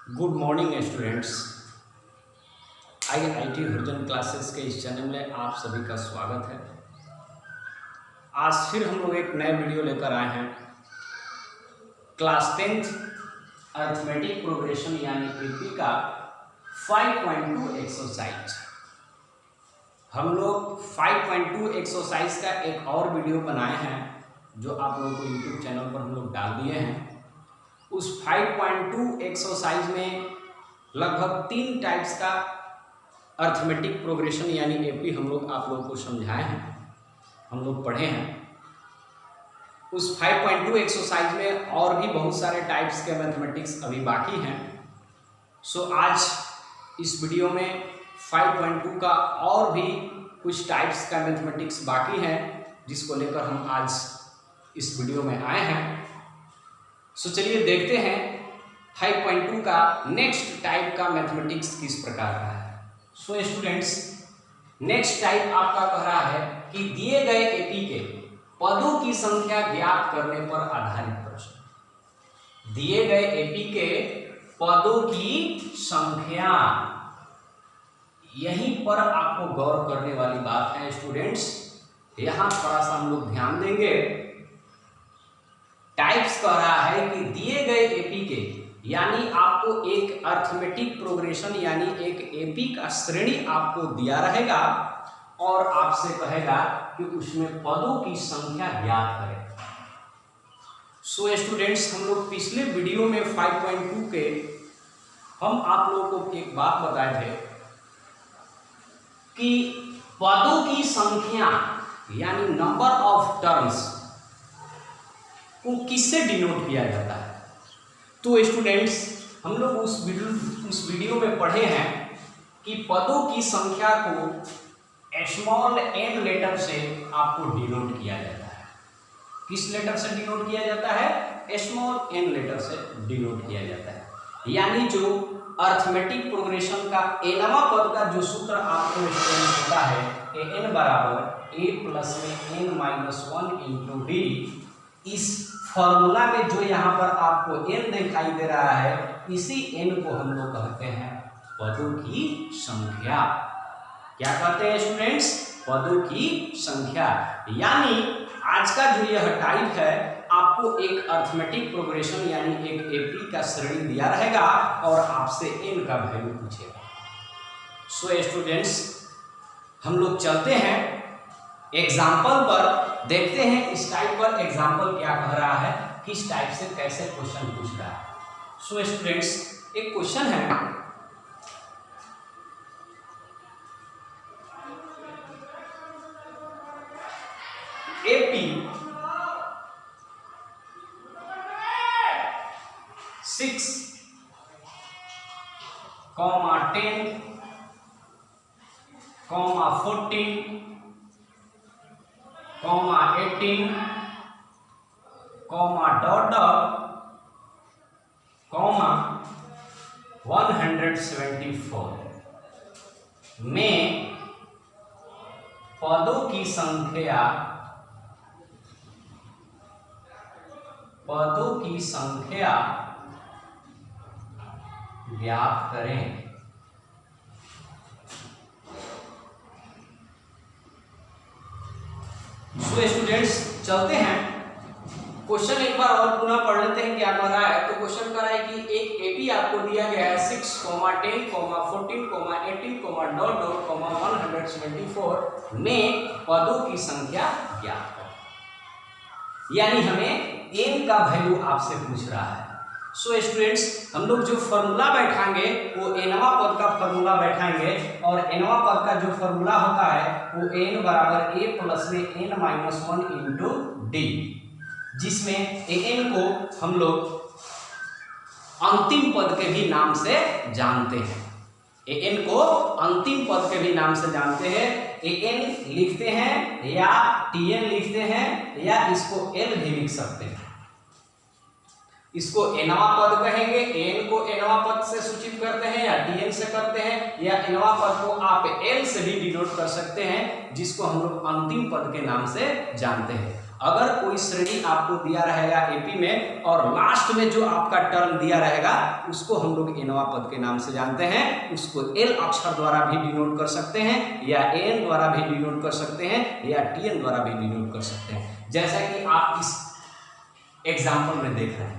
Good morning students. IIT हरिजन classes के इस channel में आप सभी का स्वागत है। आज फिर हम लोग एक नए वीडियो लेकर आए हैं। क्लास 10th अर्थमेटिक प्रोग्रेशन यानी AP का 5.2 एक्सरसाइज। हम लोग 5.2 एक्सरसाइज का एक और वीडियो बनाए हैं जो आप लोगों को यूट्यूब चैनल पर हम लोग डाल दिए हैं। उस 5.2 एक्सरसाइज में लगभग 3 टाइप्स का अर्थमेटिक प्रोग्रेशन यानी AP हम लोग आप लोगों को समझाए हैं, हम लोग पढ़े हैं। उस 5.2 एक्सरसाइज में और भी बहुत सारे टाइप्स के मैथमेटिक्स अभी बाकी हैं। सो आज इस वीडियो में 5.2 का और भी कुछ टाइप्स का मैथमेटिक्स बाकी हैं जिसको लेकर हम आज इस वीडियो में आए हैं। सो चलिए देखते हैं 5.2 का नेक्स्ट टाइप का मैथमेटिक्स किस प्रकार का है। सो स्टूडेंट्स, नेक्स्ट टाइप आपका कह रहा है कि दिए गए AP के पदों की संख्या ज्ञात करने पर आधारित प्रश्न। दिए गए AP के पदों की संख्या, यहीं पर आपको गौर करने वाली बात है स्टूडेंट्स। यहां थोड़ा सा हम लोग ध्यान देंगे। टाइप्स कह रहा है कि दिए गए AP के, यानी आपको एक अर्थमेटिक प्रोग्रेशन यानी एक AP का श्रेणी आपको दिया रहेगा और आपसे कहेगा कि उसमें पदों की संख्या ज्ञात करें। सो स्टूडेंट्स, हम लोग पिछले वीडियो में 5.2 के हम आप लोगों को एक बात बताए थे कि पदों की संख्या यानी नंबर ऑफ टर्म्स को किससे डिनोट किया जाता है। तो स्टूडेंट्स, हम लोग उस वीडियो में पढ़े हैं कि पदों की संख्या को स्मॉल n लेटर से आपको डिनोट किया जाता है। किस लेटर से डिनोट किया जाता है? स्मॉल n लेटर से डिनोट किया जाता है। यानी जो अर्थमेटिक प्रोग्रेशन का nवां पद का जो सूत्र आपको स्टूडेंट होता है n बराबर a प्लस में n-1 इंटू डी। इस फॉर्मूला में जो यहाँ पर आपको n दिखाई दे रहा है, इसी n को हम लोग कहते हैं पदों की संख्या। क्या कहते हैं स्टूडेंट्स? पदों की संख्या। यानी आज का जो यह टाइप है, आपको एक अर्थमेटिक प्रोग्रेशन यानी एक AP का श्रेणी दिया रहेगा और आपसे n का वैल्यू पूछेगा। सो स्टूडेंट्स, हम लोग चलते हैं एग्जाम्पल पर, देखते हैं इस टाइप पर एग्जाम्पल क्या कह रहा है, किस टाइप से कैसे क्वेश्चन पूछ रहा है। सो स्टूडेंट्स, एक क्वेश्चन है AP 6, 10, 14, 18, डॉट डॉट, 174 में पदों की संख्या ज्ञात करें। सो स्टूडेंट्स, चलते हैं क्वेश्चन एक बार और पुनः पढ़ लेते हैं क्या कह रहा है। तो क्वेश्चन कह रहा है कि एक AP आपको दिया गया है 6, 10, 14, 18, डॉट डॉट, 174 में पदों की संख्या ज्ञात करें। यानी हमें n का वैल्यू आपसे पूछ रहा है। सो स्टूडेंट्स, हम लोग जो फॉर्मूला बैठाएंगे वो nवां पद का फॉर्मूला बैठाएंगे और nवां पद का जो फॉर्मूला होता है वो n बराबर a प्लस में n-1 इंटू डी, जिसमें an को हम लोग अंतिम पद के भी नाम से जानते हैं। an को अंतिम पद के भी नाम से जानते हैं। an लिखते हैं या tn लिखते हैं या इसको l भी लिख सकते हैं। इसको nवां पद कहेंगे, n को nवां पद से सूचित करते हैं या tn से करते हैं, या nवां पद को आप l से भी डिनोट कर सकते हैं, जिसको हम लोग अंतिम पद के नाम से जानते हैं। अगर कोई श्रेणी आपको दिया रहेगा एपी में और लास्ट में जो आपका टर्म दिया रहेगा उसको हम लोग एनवा पद के नाम से जानते हैं। उसको एल अक्षर द्वारा भी डिनोट कर सकते हैं या एन द्वारा भी डिनोट कर सकते हैं या टीएन द्वारा भी डिनोट कर सकते हैं, जैसा कि आप इस एग्जाम्पल में देख रहे हैं।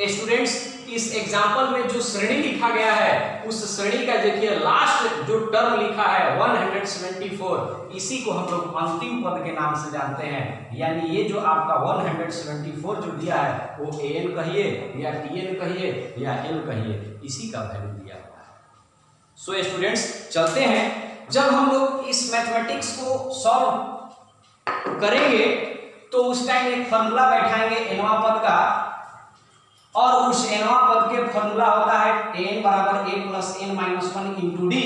स्टूडेंट्स, इस एग्जाम्पल में जो श्रेणी लिखा गया है उस श्रेणी का देखिए लास्ट जो टर्म लिखा है 174, इसी को हम लोग अंतिम पद के नाम से जानते हैं। यानी ये जो आपका 174 जो दिया है वो एन कहिए या टीएन कहिए या एल कहिए, इसी का वैल्यू दिया हुआ है। सो स्टूडेंट्स, चलते हैं। जब हम लोग इस मैथमेटिक्स को सॉल्व करेंगे तो उस टाइम एक फॉर्मूला बैठाएंगे एनवा पद का, और उस एनवा पद के फॉर्मूला होता है n बराबर a plus n minus 1 into D,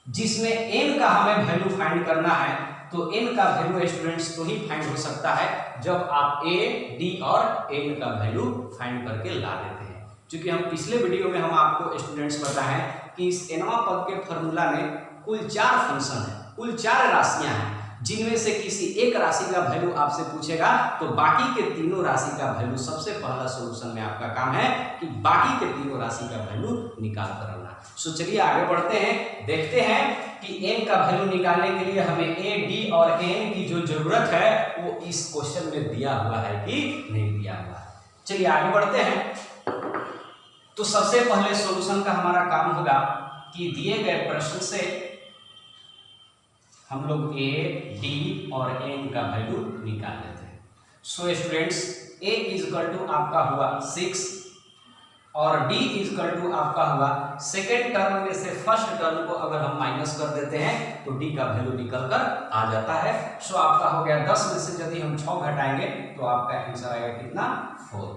जिसमें n का हमें वैल्यू फाइंड करना है। तो n का वैल्यू स्टूडेंट्स तो ही फाइंड हो सकता है जब आप a, d और n का वैल्यू फाइंड करके ला देते हैं। क्योंकि हम पिछले वीडियो में हम आपको स्टूडेंट्स बताएं कि इस एनवा पद के फॉर्मूला में कुल 4 फंक्शन है, कुल 4 राशियां हैं, जिनमें से किसी एक राशि का वैल्यू आपसे पूछेगा तो बाकी के तीनों राशि का वैल्यू, सबसे पहला सॉल्यूशन में आपका काम है कि बाकी के तीनों राशि का वैल्यू निकाल कर आना। सो चलिए आगे बढ़ते हैं, देखते हैं कि n का वैल्यू निकालने के लिए हमें a, d और n की जो जरूरत है वो इस क्वेश्चन में दिया हुआ है कि नहीं दिया हुआ है। चलिए आगे बढ़ते हैं। तो सबसे पहले सॉल्यूशन का हमारा काम होगा कि दिए गए प्रश्न से हम लोग a, d और n का वैल्यू निकाल लेते हैं। So students, a is equal to आपका हुआ 6 और d इजकल टू आपका हुआ सेकेंड टर्म में से फर्स्ट टर्म को अगर हम माइनस कर देते हैं तो d का वैल्यू निकल कर आ जाता है। सो आपका हो गया 10 में से यदि हम 6 घटाएंगे तो आपका आंसर आएगा कितना, 4।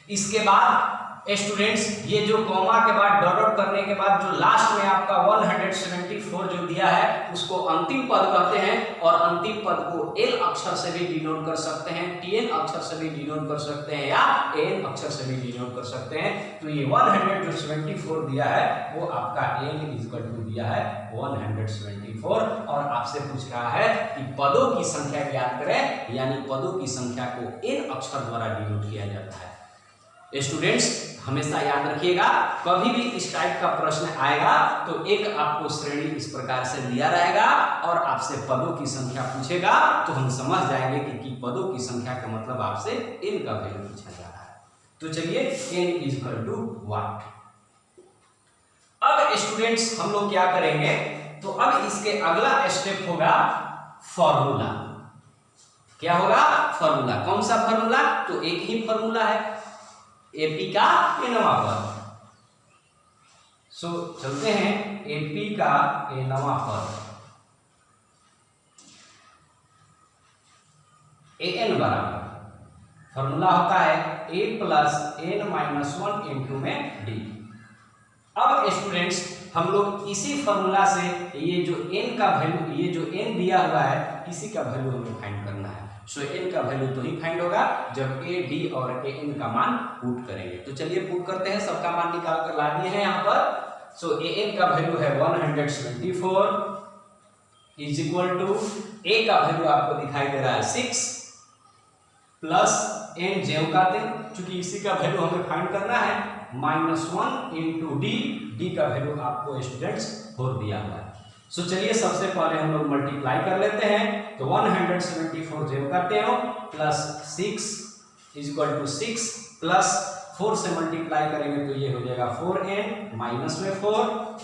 इसके बाद स्टूडेंट्स, ये जो कॉमा के बाद डॉट डॉट करने के बाद जो लास्ट में आपका 174 जो दिया है उसको अंतिम पद कहते हैं, और अंतिम पद को एल अक्षर से भी डिनोट कर सकते हैं, टीएन अक्षर से भी डिनोट कर सकते हैं या एन अक्षर से भी डिनोट कर सकते हैं। तो ये 174 दिया है वो आपका एन इक्वल टू दिया है 174, और आपसे पूछ रहा है कि पदों की संख्या ज्ञात करें, यानी पदों की संख्या को एन अक्षर द्वारा डिनोट किया जाता है। स्टूडेंट्स, हमेशा याद रखिएगा, कभी भी इस टाइप का प्रश्न आएगा तो एक आपको श्रेणी इस प्रकार से दिया रहेगा और आपसे पदों की संख्या पूछेगा तो हम समझ जाएंगे कि पदों की संख्या का मतलब आपसे n का वैल्यू पूछा जा रहा है। तो चलिए n इक्वल टू व्हाट। अब स्टूडेंट्स हम लोग क्या करेंगे, तो अब इसके अगला स्टेप होगा फॉर्मूला। क्या होगा, फॉर्मूला। कौन सा फॉर्मूला, तो एक ही फॉर्मूला है एपी का एनवा पद। सो चलते हैं, एपी का एनवा पद एन बराबर फॉर्मूला होता है a plus n minus 1 into में d। अब स्टूडेंट्स हम लोग इसी फॉर्मूला से ये जो n का वैल्यू, ये जो n दिया हुआ है इसी का वैल्यू हमें फाइंड करना है। सो n का वैल्यू तो ही फाइंड होगा जब a, d और n का मान पुट करेंगे। तो चलिए पुट करते हैं, सबका मान निकाल कर ला दिए हैं यहाँ पर। सो an का वैल्यू है 174 इज इक्वल टू a का वैल्यू आपको दिखाई दे रहा है 6 प्लस n जेव का थे, चूंकि इसी का वैल्यू हमें फाइंड करना है, -1 इंटू d का वैल्यू आपको स्टूडेंट्स 4 दिया हुआ है। सो चलिए सबसे पहले हम लोग मल्टीप्लाई कर लेते हैं। तो 174 जेब करते हो प्लस 6 इक्वल टू 6 प्लस 4 से मल्टीप्लाई करेंगे तो ये हो जाएगा 4n माइनस में 4।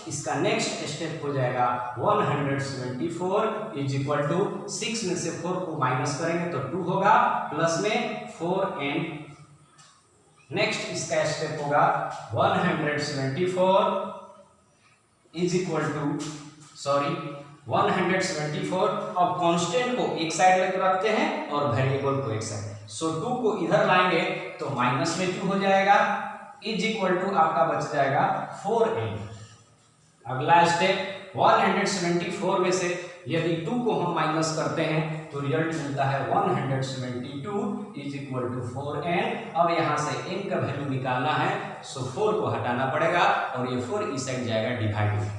इसका नेक्स्ट स्टेप हो जाएगा 174 इज इक्वल टू 6 में से 4 को माइनस करेंगे तो 2 होगा, प्लस में 4n। नेक्स्ट इसका स्टेप होगा 174 इज इक्वल टू 174। अब कांस्टेंट को एक साइड रखते हैं और वेरिएबल को एक साइड। सो 2 को इधर लाएंगे तो माइनस में 2 हो जाएगा इज इक्वल टू आपका बच जाएगा 4n। अगला स्टेप 174 में से यदि 2 को हम माइनस करते हैं तो रिजल्ट मिलता है 172 इज इक्वल टू 4n। अब यहाँ से n का वैल्यू निकालना है, सो 4 को हटाना पड़ेगा और ये 4 इस साइड जाएगा डिवाइड में।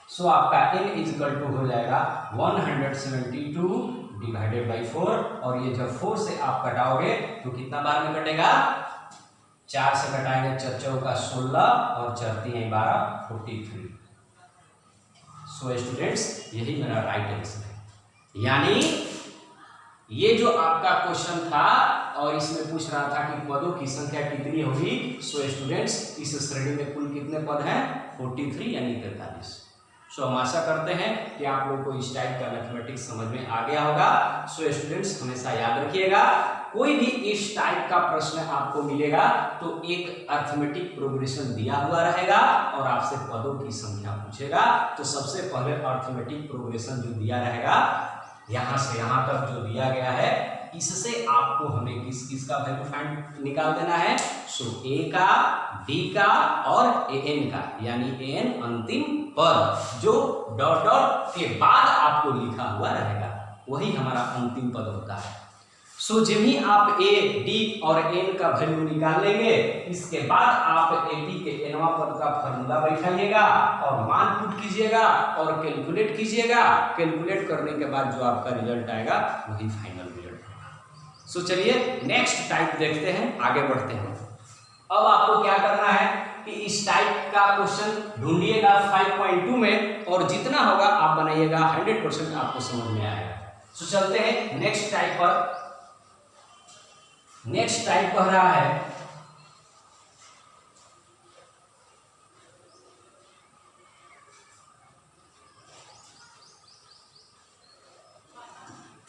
सो आपका n इज इक्वल टू हो जाएगा 172 डिवाइडेड बाई 4, और ये जब 4 से आप कटाओगे तो कितना बार में कटेगा, 4 से कटाएंगे, 4 चौका 16 और 4 3 12, 43। सो स्टूडेंट्स यही मेरा राइट आंसर है। यानी ये जो आपका क्वेश्चन था और इसमें पूछ रहा था कि पदों की संख्या कितनी होगी। सो स्टूडेंट्स इस श्रेणी में कुल कितने पद हैं, 43 यानी 43। सो हम आशा करते हैं कि आप लोग को इस टाइप का मैथमेटिक्स समझ में आ गया होगा। सो स्टूडेंट्स हमेशा याद रखिएगा, कोई भी इस टाइप का प्रश्न आपको मिलेगा तो एक अर्थमेटिक प्रोग्रेशन दिया हुआ रहेगा और आपसे पदों की संख्या पूछेगा। तो सबसे पहले अर्थमेटिक प्रोग्रेशन जो दिया रहेगा, यहाँ से यहाँ तक जो दिया गया है, इससे आपको हमें किस किस का वैल्यू फाइंड निकाल देना है। सो ए का, डी का और एन का, यानी एन अंतिम पद जो डॉट डॉट के बाद आपको लिखा हुआ रहेगा, वही हमारा अंतिम पद होता है। सो जब ही आप ए, डी और एन का वैल्यू निकाल लेंगे, इसके बाद आप एपी के एनवा पद का फॉर्मूला बैठाइएगा और मान पुट कीजिएगा और कैलकुलेट कीजिएगा। कैलकुलेट करने के बाद जो आपका रिजल्ट आएगा वही फाइनल रिजल्ट होगा। सो चलिए नेक्स्ट टाइप देखते हैं, आगे बढ़ते हैं। अब आपको क्या करना है कि इस टाइप का क्वेश्चन ढूंढिएगा 5.2 में, और जितना होगा आप बनाइएगा, 100% आपको समझ में आएगा। सो चलते हैं नेक्स्ट टाइप पर। नेक्स्ट टाइप कह रहा है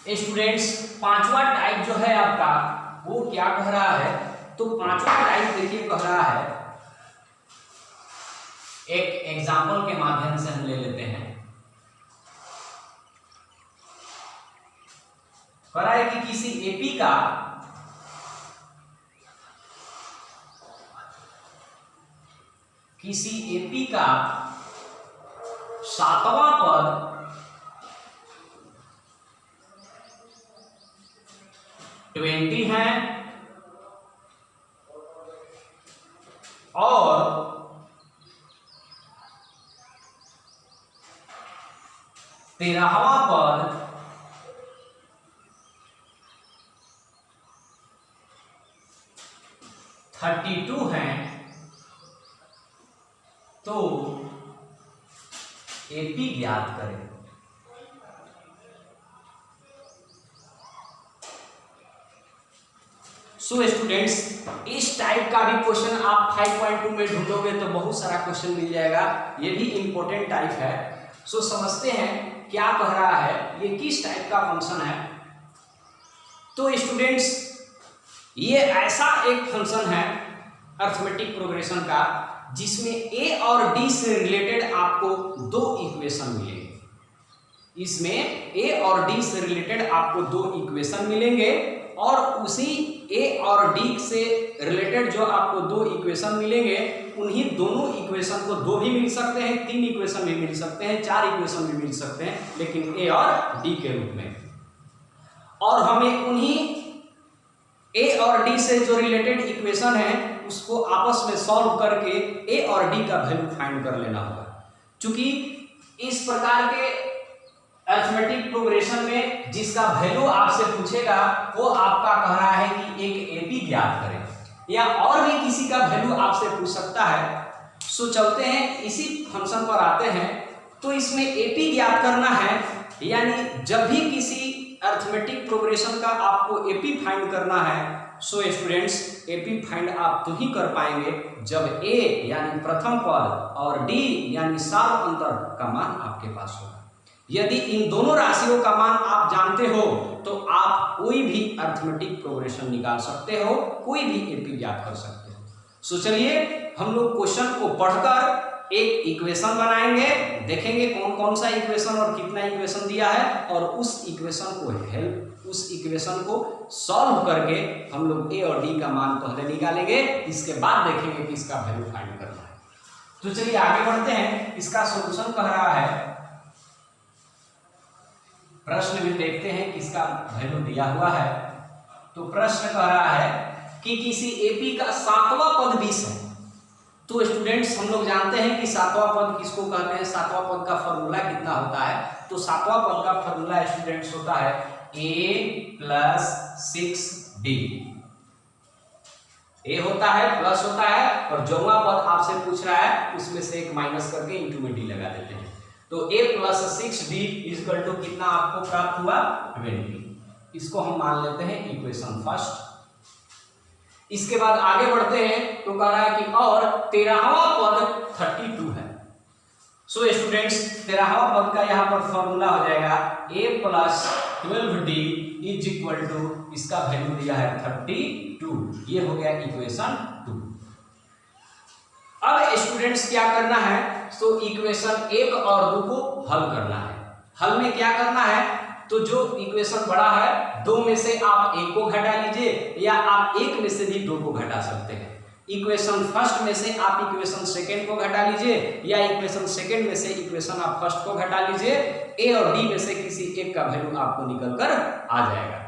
स्टूडेंट्स, पांचवा टाइप जो है आपका वो क्या कह रहा है, तो पांचवा टाइप देखिए कह रहा है, एक एग्जाम्पल के माध्यम से हम ले लेते हैं। कह रहा है कि किसी एपी का सातवां पद 20 है और 13वां पद 32 है, तो एपी ज्ञात करें। सो स्टूडेंट्स, इस टाइप का भी क्वेश्चन आप 5.2 में ढूंढोगे तो बहुत सारा क्वेश्चन मिल जाएगा। ये भी इंपॉर्टेंट टाइप है। सो समझते हैं क्या कह रहा है, ये किस टाइप का फंक्शन है। तो स्टूडेंट्स, ये ऐसा एक फंक्शन है अर्थमेटिक प्रोग्रेशन का जिसमें ए और डी से रिलेटेड आपको दो इक्वेशन मिलेंगे। इसमें ए और डी से रिलेटेड आपको दो इक्वेशन मिलेंगे और उसी ए और डी से रिलेटेड जो आपको दो इक्वेशन मिलेंगे, उन्हीं दोनों इक्वेशन को दो भी मिल सकते हैं, 3 इक्वेशन भी मिल सकते हैं, 4 इक्वेशन भी मिल सकते हैं, लेकिन ए और डी के रूप में। और हमें उन्हीं ए और डी से जो रिलेटेड इक्वेशन है उसको आपस में सॉल्व करके ए और डी का वैल्यू फाइंड कर लेना होगा। क्योंकि इस प्रकार के अर्थमेटिक प्रोग्रेशन में जिसका वैल्यू आपसे पूछेगा वो आपका कह रहा है कि एक एपी ज्ञात करें, या और भी किसी का वैल्यू आपसे पूछ सकता है। सो चलते हैं इसी फंक्शन पर आते हैं। तो इसमें एपी ज्ञात करना है, यानी जब भी किसी अर्थमेटिक प्रोग्रेशन का आपको एपी फाइंड करना है, सो स्टूडेंट्स एपी फाइंड आप तो ही कर पाएंगे जब ए यानी प्रथम पद और डी यानी सार अंतर का मान आपके पास होगा। यदि इन दोनों राशियों का मान आप जानते हो तो आप कोई भी अर्थमेटिक प्रोग्रेशन निकाल सकते हो, कोई भी एपी ज्ञात कर सकते हो। सो चलिए हम लोग क्वेश्चन को पढ़कर एक इक्वेशन बनाएंगे, देखेंगे कौन कौन सा इक्वेशन और कितना इक्वेशन दिया है, और उस इक्वेशन को सॉल्व करके हम लोग ए और डी का मान पहले निकालेंगे, इसके बाद देखेंगे कि इसका वैल्यू फाइंड करना है। तो चलिए आगे बढ़ते हैं। इसका सॉल्यूशन कह रहा है, प्रश्न में देखते हैं किसका वैल्यू दिया हुआ है। तो प्रश्न कह रहा है कि किसी एपी का सातवां पद 20 है। तो स्टूडेंट्स हम लोग जानते हैं कि सातवां पद किसको कहते हैं, सातवां पद का फॉर्मूला कितना होता है। तो सातवां पद का फॉर्मूला स्टूडेंट्स होता है a प्लस 6d। a होता है प्लस होता है और जोवा पद आपसे पूछ रहा है उसमें से एक माइनस करके इंटू में d लगा देते हैं। तो a plus 6d equal to कितना आपको प्राप्त हुआ 20। इसको हम मान लेते हैं इक्वेशन फर्स्ट। इसके बाद आगे बढ़ते हैं तो कह रहा है कि और 13वां पद 32 है। सो स्टूडेंट्स 13वां पद का यहाँ पर फॉर्मूला हो जाएगा a plus 12d is equal to इसका वैल्यू दिया है 32। ये हो गया इक्वेशन 2। अब स्टूडेंट्स क्या करना है, तो इक्वेशन 1 और 2 को हल करना है। हल में क्या करना है, तो जो इक्वेशन बड़ा है 2 में से आप 1 को घटा लीजिए या आप 1 में से भी 2 को घटा सकते हैं। इक्वेशन फर्स्ट में से आप इक्वेशन सेकंड को घटा लीजिए या इक्वेशन सेकंड में से इक्वेशन आप फर्स्ट को घटा लीजिए। ए और डी में से किसी एक का वैल्यू आपको निकल कर आ जाएगा।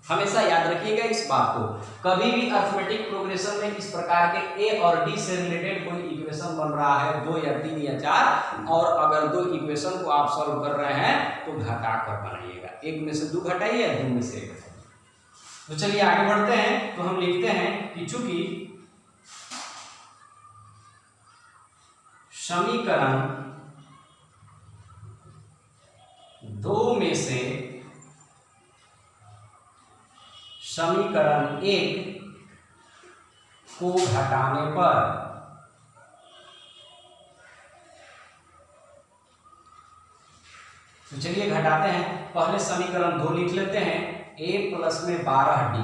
हमेशा याद रखिएगा इस बात को, कभी भी अरिथमेटिक प्रोग्रेशन में इस प्रकार के ए और डी से रिलेटेड कोई इक्वेशन बन रहा है 2 या 3 या 4 और अगर 2 इक्वेशन को आप सॉल्व कर रहे हैं तो घटा कर बनाइएगा। 1 में से 2 घटाइए, 2 में से 1 घटाइए। तो चलिए आगे बढ़ते हैं। तो हम लिखते हैं कि चूंकि समीकरण 2 में से समीकरण 1 को घटाने पर तो चलिए घटाते हैं। पहले समीकरण 2 लिख लेते हैं, a प्लस में 12d,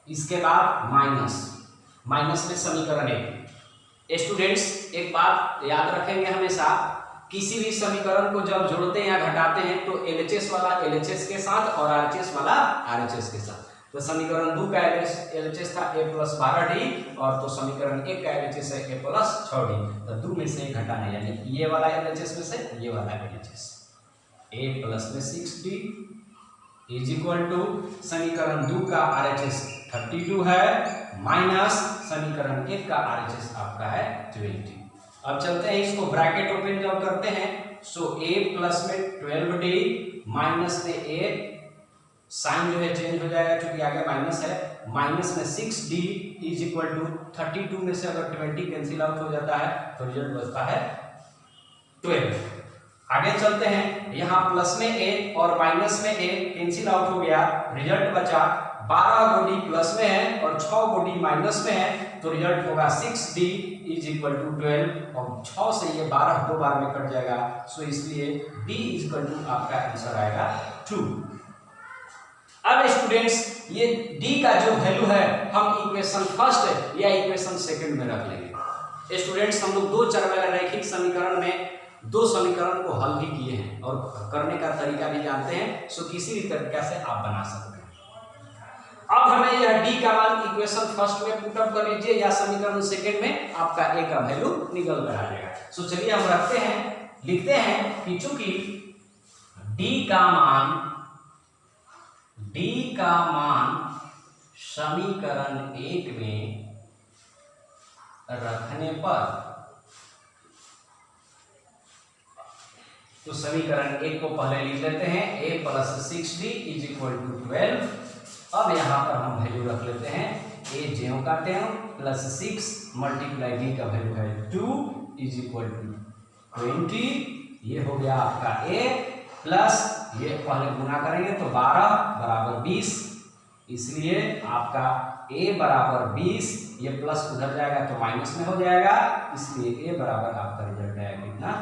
इसके बाद माइनस में समीकरण 1। स्टूडेंट्स एक बात याद रखेंगे हमेशा, किसी भी समीकरण को जब जोड़ते हैं या घटाते हैं तो LHS वाला LHS के साथ और RHS वाला RHS के साथ। तो समीकरण 2 का LHS था a प्लस 12d और तो समीकरण 1 का LHS है a प्लस 6d। तो 2 में से घटाना यानी ये वाला LHS में से ये वाला LHS, a प्लस में 6d इज इक्वल टू समीकरण 2 का RHS 32 है माइनस समीकरण 1 का RHS आपका है 20। अब चलते हैं इसको ब्रैकेट ओपन जब करते हैं सो a प्लस में 12d माइनस में a, साइन जो है चेंज हो जाएगा क्योंकि आगे माइनस है, माइनस में 6d इज इक्वल टू 32 में से अगर 20 कैंसिल आउट हो जाता है तो रिजल्ट बचता है 12। आगे चलते हैं, यहाँ प्लस में a और माइनस में a कैंसिल आउट हो गया, रिजल्ट बचा 12 को d प्लस में है और 6 को d माइनस में है तो रिजल्ट होगा 6d इज इक्वल टू 12 और 6 से ये 12 दो बार में कट जाएगा। सो इसलिए d इज इक्वल टू आपका आंसर आएगा 2। अब स्टूडेंट्स ये d का जो वैल्यू है हम इक्वेशन फर्स्ट या इक्वेशन सेकंड में रख लेंगे। स्टूडेंट्स हम लोग 2 चर वाले रैखिक समीकरण में 2 समीकरण को हल भी किए हैं और करने का तरीका भी जानते हैं। सो किसी भी तरीका से आप बना सकते हैं। अब हमें यह d का मान इक्वेशन फर्स्ट में पुट अप कर लीजिए या समीकरण सेकंड में आपका a का वैल्यू निकल कर आ जाएगा। सो चलिए हम रखते हैं, लिखते हैं कि चूंकि d का मान समीकरण 1 में रखने पर, तो समीकरण 1 को पहले लिख लेते हैं a plus 6d is equal to 12। अब यहाँ पर हम वैल्यू रख लेते हैं a ज्यों का त्यों प्लस 6 मल्टीप्लाई d का वैल्यू है 2 इज इक्वल टू 20। ये हो गया आपका a प्लस ये पहले गुना करेंगे तो 12 बराबर 20, इसलिए आपका a बराबर 20, ये प्लस उधर जाएगा तो माइनस में हो जाएगा, इसलिए a बराबर आपका रिजल्ट आएगा कितना।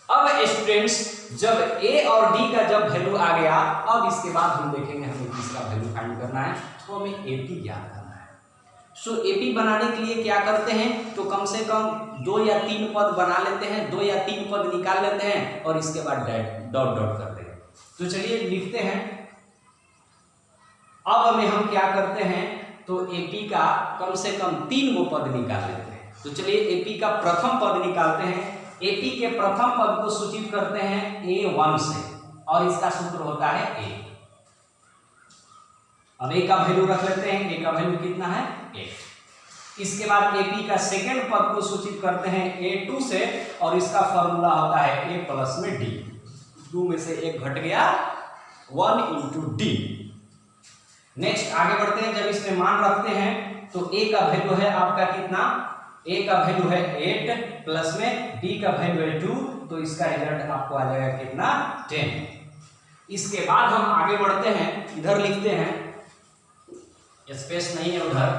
अब स्टूडेंट्स जब a और d का जब वैल्यू आ गया, अब इसके बाद हम देखेंगे हमें किसका वैल्यू फाइंड करना है, तो हमें AP ज्ञात करना है। सो AP बनाने के लिए क्या करते हैं, तो कम से कम 2 या 3 पद बना लेते हैं, 2 या 3 पद निकाल लेते हैं और इसके बाद डॉट डॉट करते हैं। तो चलिए लिखते हैं। अब हमें हम क्या करते हैं, तो AP का कम से कम 3 गो पद निकाल लेते हैं। तो चलिए AP का प्रथम पद निकालते हैं। AP के प्रथम पद को सूचित करते हैं A1 से और इसका सूत्र होता है A। अब A का वैल्यू रख लेते हैं, A का वैल्यू कितना है 8। इसके बाद AP का सेकंड पद को सूचित करते हैं A2 से और इसका फॉर्मूला होता है A प्लस में D। 2 में से 1 घट गया 1 इंटू डी। नेक्स्ट आगे बढ़ते हैं। जब इसमें मान रखते हैं तो a का वैल्यू है आपका कितना, a का वैल्यू है 8 प्लस में d का वैल्यू है 2, तो इसका रिजल्ट आपको आ जाएगा कितना 10। इसके बाद हम आगे बढ़ते हैं, इधर लिखते हैं, स्पेस नहीं है उधर,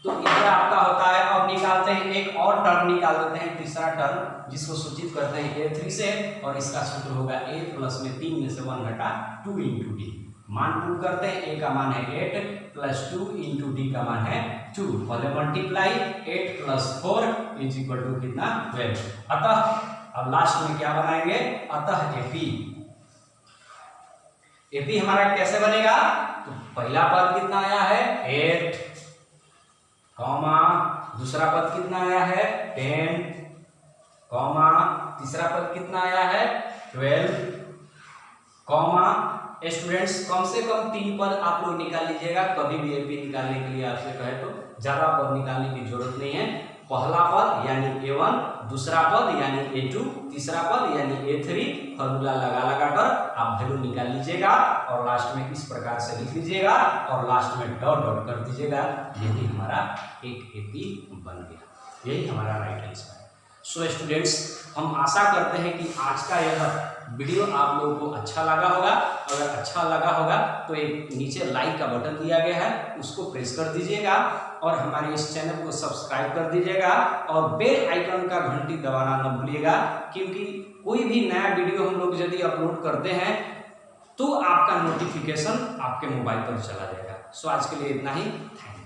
तो इधर आपका होता है, अब निकालते हैं एक और टर्म निकाल देते हैं, तीसरा टर्म जिसको सूचित करते हैं a3 से, और इसका सूत्र होगा a प्लस में 3 में से 1 घटा 2 इंटू डी। मान प्रूव करते हैं, a का मान है 8 प्लस 2 इंटू डी का मान है 2, पहले multiply 8 plus 4 is equal to कितना 12। अतः अब लास्ट में क्या बनाएंगे, अतः एपी हमारा कैसे बनेगा, तो पहला पद कितना आया है 8, कॉमा दूसरा पद कितना आया है 10, कॉमा तीसरा पद कितना आया है 12, कॉमा स्टूडेंट्स कम से कम 3 पद आप लोग निकाल लीजिएगा। कभी भी एपी निकालने के लिए आपसे कहे तो ज्यादा पद निकालने की जरूरत नहीं है। पहला पद यानी a1, दूसरा पद यानी a2, तीसरा पद यानी a3, फॉर्मूला लगा कर आप वैल्यू निकाल लीजिएगा और लास्ट में इस प्रकार से लिख लीजिएगा और लास्ट में डॉट डॉट कर दीजिएगा। यही हमारा एक एपी बन गया, यही हमारा राइट आंसर है। सो स्टूडेंट्स, हम आशा करते हैं कि आज का यह वीडियो आप लोगों को अच्छा लगा होगा। अगर अच्छा लगा होगा तो एक नीचे लाइक का बटन दिया गया है, उसको प्रेस कर दीजिएगा और हमारे इस चैनल को सब्सक्राइब कर दीजिएगा और बेल आइकन का घंटी दबाना न भूलिएगा, क्योंकि कोई भी नया वीडियो हम लोग यदि अपलोड करते हैं तो आपका नोटिफिकेशन आपके मोबाइल पर चला जाएगा। सो आज के लिए इतना ही, थैंक यू।